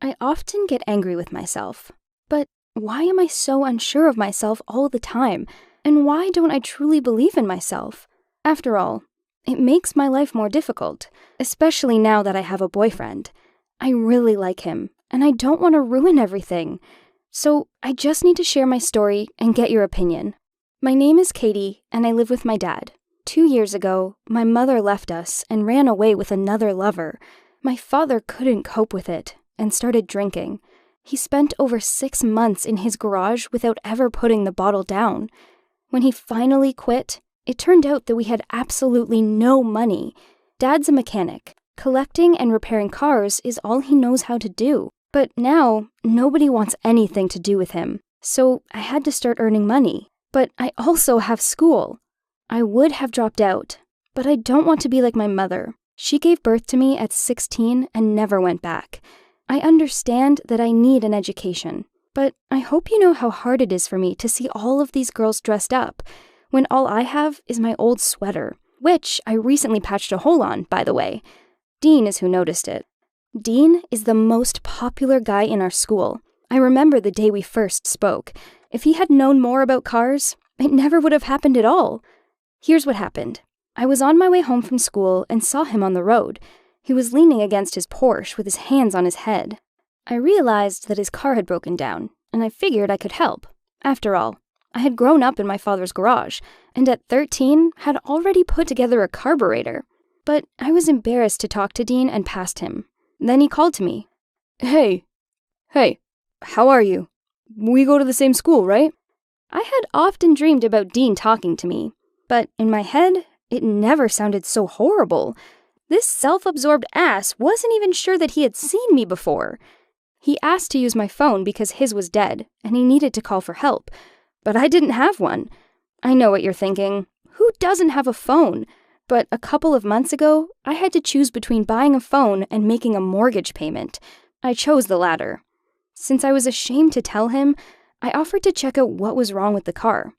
I often get angry with myself. But why am I so unsure of myself all the time? And why don't I truly believe in myself? After all, it makes my life more difficult, especially now that I have a boyfriend. I really like him, and I don't want to ruin everything. So I just need to share my story and get your opinion. My name is Katie, and I live with my dad. 2 years ago, my mother left us and ran away with another lover. My father couldn't cope with it and started drinking. He spent over 6 months in his garage without ever putting the bottle down. When he finally quit, it turned out that we had absolutely no money. Dad's a mechanic. Collecting and repairing cars is all he knows how to do. But now, nobody wants anything to do with him. So I had to start earning money. But I also have school. I would have dropped out, but I don't want to be like my mother. She gave birth to me at 16 and never went back. I understand that I need an education, but I hope you know how hard it is for me to see all of these girls dressed up, when all I have is my old sweater, which I recently patched a hole on, by the way. Dean is who noticed it. Dean is the most popular guy in our school. I remember the day we first spoke. If he had known more about cars, it never would have happened at all. Here's what happened. I was on my way home from school and saw him on the road. He was leaning against his Porsche with his hands on his head. I realized that his car had broken down, and I figured I could help. After all, I had grown up in my father's garage, and at 13 had already put together a carburetor. But I was embarrassed to talk to Dean and passed him. Then he called to me. Hey, how are you? We go to the same school, right? I had often dreamed about Dean talking to me, but in my head, it never sounded so horrible. This self-absorbed ass wasn't even sure that he had seen me before. He asked to use my phone because his was dead, and he needed to call for help. But I didn't have one. I know what you're thinking. Who doesn't have a phone? But a couple of months ago, I had to choose between buying a phone and making a mortgage payment. I chose the latter. Since I was ashamed to tell him, I offered to check out what was wrong with the car.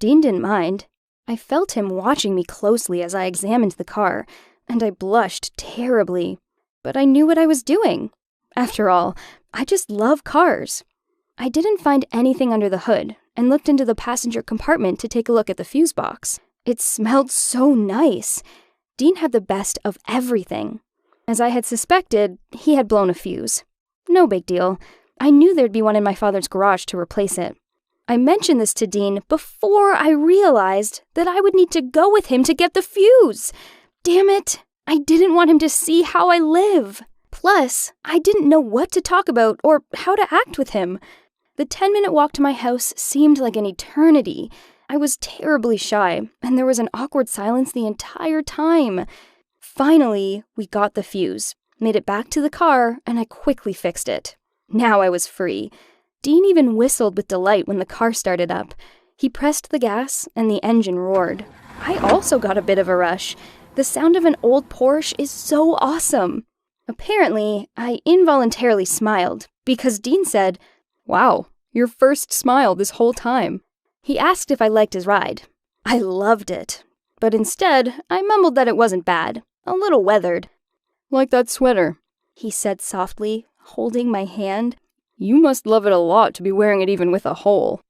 Dean didn't mind. I felt him watching me closely as I examined the car, and I blushed terribly. But I knew what I was doing. After all, I just love cars. I didn't find anything under the hood and looked into the passenger compartment to take a look at the fuse box. It smelled so nice. Dean had the best of everything. As I had suspected, he had blown a fuse. No big deal. I knew there'd be one in my father's garage to replace it. I mentioned this to Dean before I realized that I would need to go with him to get the fuse. Damn it, I didn't want him to see how I live. Plus, I didn't know what to talk about or how to act with him. The 10-minute walk to my house seemed like an eternity. I was terribly shy, and there was an awkward silence the entire time. Finally, we got the fuse, made it back to the car, and I quickly fixed it. Now I was free. Dean even whistled with delight when the car started up. He pressed the gas, and the engine roared. I also got a bit of a rush. The sound of an old Porsche is so awesome. Apparently, I involuntarily smiled, because Dean said, "Wow, your first smile this whole time." He asked if I liked his ride. I loved it, but instead, I mumbled that it wasn't bad, a little weathered. "Like that sweater," he said softly, holding my hand. "You must love it a lot to be wearing it even with a hole."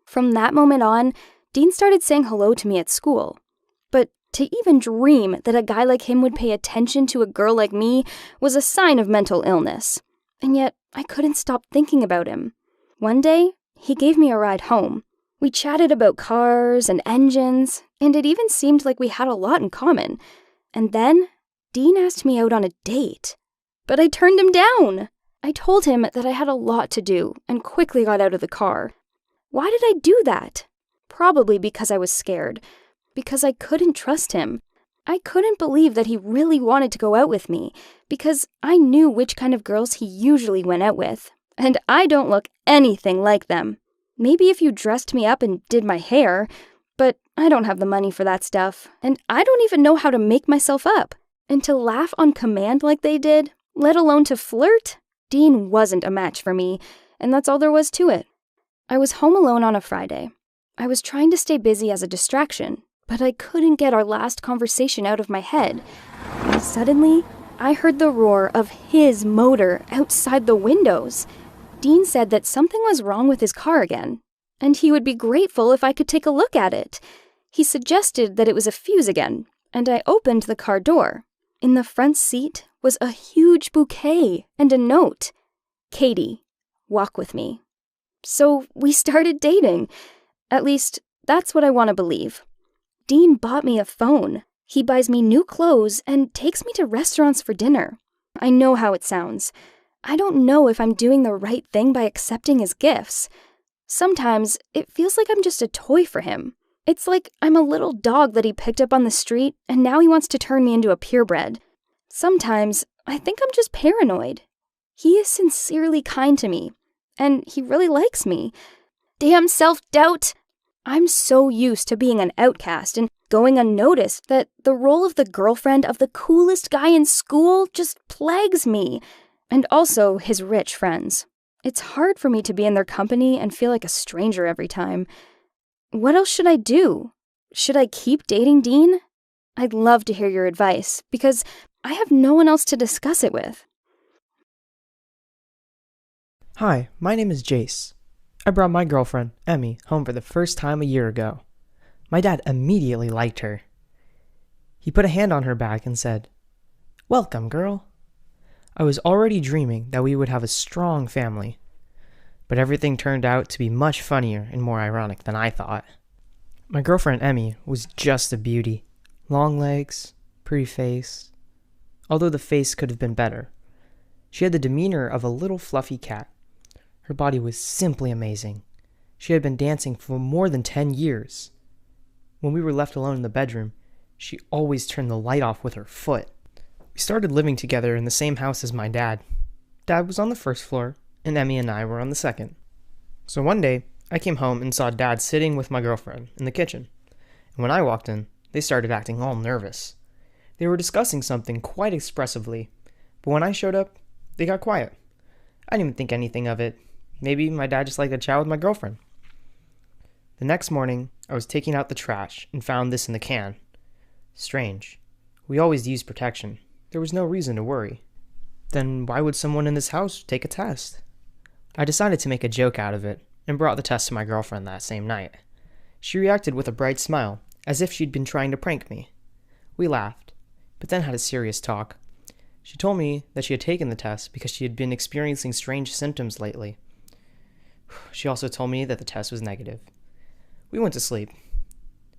From that moment on, Dean started saying hello to me at school. But to even dream that a guy like him would pay attention to a girl like me was a sign of mental illness. And yet, I couldn't stop thinking about him. One day, he gave me a ride home. We chatted about cars and engines, and it even seemed like we had a lot in common. And then, Dean asked me out on a date. But I turned him down. I told him that I had a lot to do and quickly got out of the car. Why did I do that? Probably because I was scared. Because I couldn't trust him. I couldn't believe that he really wanted to go out with me, because I knew which kind of girls he usually went out with. And I don't look anything like them. Maybe if you dressed me up and did my hair, but I don't have the money for that stuff, and I don't even know how to make myself up. And to laugh on command like they did, let alone to flirt, Dean wasn't a match for me, and that's all there was to it. I was home alone on a Friday. I was trying to stay busy as a distraction, but I couldn't get our last conversation out of my head. And suddenly, I heard the roar of his motor outside the windows. Dean said that something was wrong with his car again, and he would be grateful if I could take a look at it. He suggested that it was a fuse again, and I opened the car door. In the front seat was a huge bouquet and a note. Katie, walk with me. So we started dating. At least, that's what I want to believe. Dean bought me a phone. He buys me new clothes and takes me to restaurants for dinner. I know how it sounds. I don't know if I'm doing the right thing by accepting his gifts. Sometimes it feels like I'm just a toy for him. It's like I'm a little dog that he picked up on the street and now he wants to turn me into a purebred. Sometimes I think I'm just paranoid. He is sincerely kind to me, and he really likes me. Damn self-doubt! I'm so used to being an outcast and going unnoticed that the role of the girlfriend of the coolest guy in school just plagues me. And also his rich friends. It's hard for me to be in their company and feel like a stranger every time. What else should I do? Should I keep dating Dean? I'd love to hear your advice, because I have no one else to discuss it with. Hi, my name is Jace. I brought my girlfriend, Emmy, home for the first time a year ago. My dad immediately liked her. He put a hand on her back and said, "Welcome, girl." I was already dreaming that we would have a strong family, but everything turned out to be much funnier and more ironic than I thought. My girlfriend, Emmy, was just a beauty. Long legs, pretty face. Although the face could have been better. She had the demeanor of a little fluffy cat. Her body was simply amazing. She had been dancing for more than 10 years. When we were left alone in the bedroom, she always turned the light off with her foot. We started living together in the same house as my dad. Dad was on the first floor, and Emmy and I were on the second. So one day, I came home and saw Dad sitting with my girlfriend in the kitchen. And when I walked in, they started acting all nervous. They were discussing something quite expressively, but when I showed up, they got quiet. I didn't even think anything of it. Maybe my dad just liked to chat with my girlfriend. The next morning, I was taking out the trash and found this in the can. Strange. We always used protection. There was no reason to worry. Then why would someone in this house take a test? I decided to make a joke out of it and brought the test to my girlfriend that same night. She reacted with a bright smile, as if she'd been trying to prank me. We laughed, but then had a serious talk. She told me that she had taken the test because she had been experiencing strange symptoms lately. She also told me that the test was negative. We went to sleep.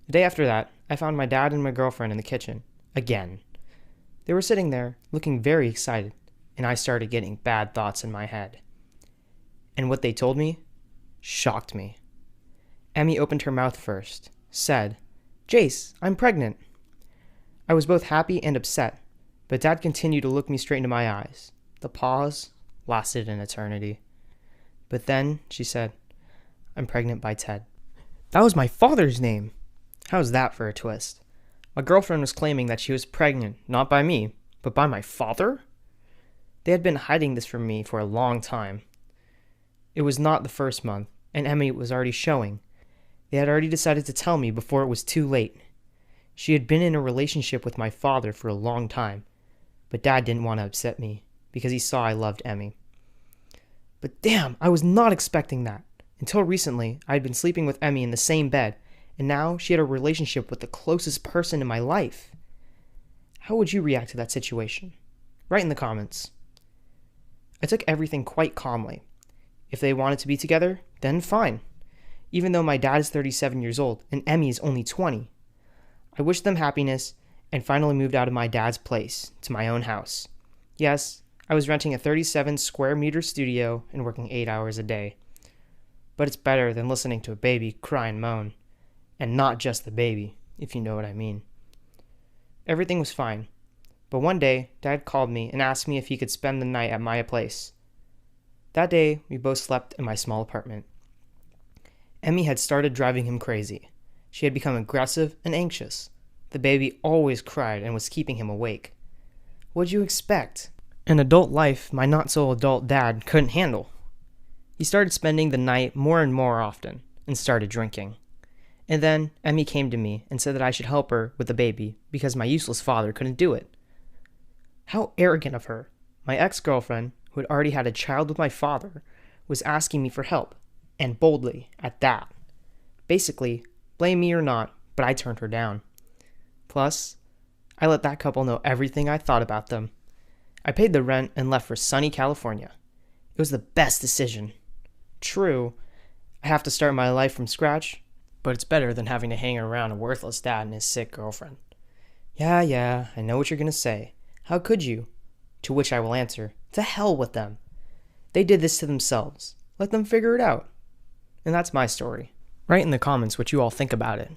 The day after that, I found my dad and my girlfriend in the kitchen, again. They were sitting there, looking very excited, and I started getting bad thoughts in my head. And what they told me shocked me. Emmy opened her mouth first, said, "Jace, I'm pregnant." I was both happy and upset, but Dad continued to look me straight into my eyes. The pause lasted an eternity. But then she said, "I'm pregnant by Ted." That was my father's name. How's that for a twist? My girlfriend was claiming that she was pregnant, not by me, but by my father? They had been hiding this from me for a long time. It was not the first month, and Emmy was already showing. They had already decided to tell me before it was too late. She had been in a relationship with my father for a long time, but Dad didn't want to upset me because he saw I loved Emmy. But damn, I was not expecting that. Until recently, I had been sleeping with Emmy in the same bed, and now she had a relationship with the closest person in my life. How would you react to that situation? Write in the comments. I took everything quite calmly. If they wanted to be together, then fine. Even though my dad is 37 years old and Emmy is only 20. I wished them happiness and finally moved out of my dad's place to my own house. Yes, I was renting a 37 square meter studio and working 8 hours a day. But it's better than listening to a baby cry and moan. And not just the baby, if you know what I mean. Everything was fine. But one day, Dad called me and asked me if he could spend the night at my place. That day, we both slept in my small apartment. Emmy had started driving him crazy. She had become aggressive and anxious. The baby always cried and was keeping him awake. What'd you expect? An adult life my not-so-adult dad couldn't handle. He started spending the night more and more often and started drinking. And then Emmy came to me and said that I should help her with the baby because my useless father couldn't do it. How arrogant of her. My ex-girlfriend, who had already had a child with my father, was asking me for help, and boldly, at that. Basically, blame me or not, but I turned her down. Plus, I let that couple know everything I thought about them. I paid the rent and left for sunny California. It was the best decision. True, I have to start my life from scratch, but it's better than having to hang around a worthless dad and his sick girlfriend. Yeah, I know what you're going to say. How could you? To which I will answer, to hell with them. They did this to themselves. Let them figure it out. And that's my story. Write in the comments what you all think about it.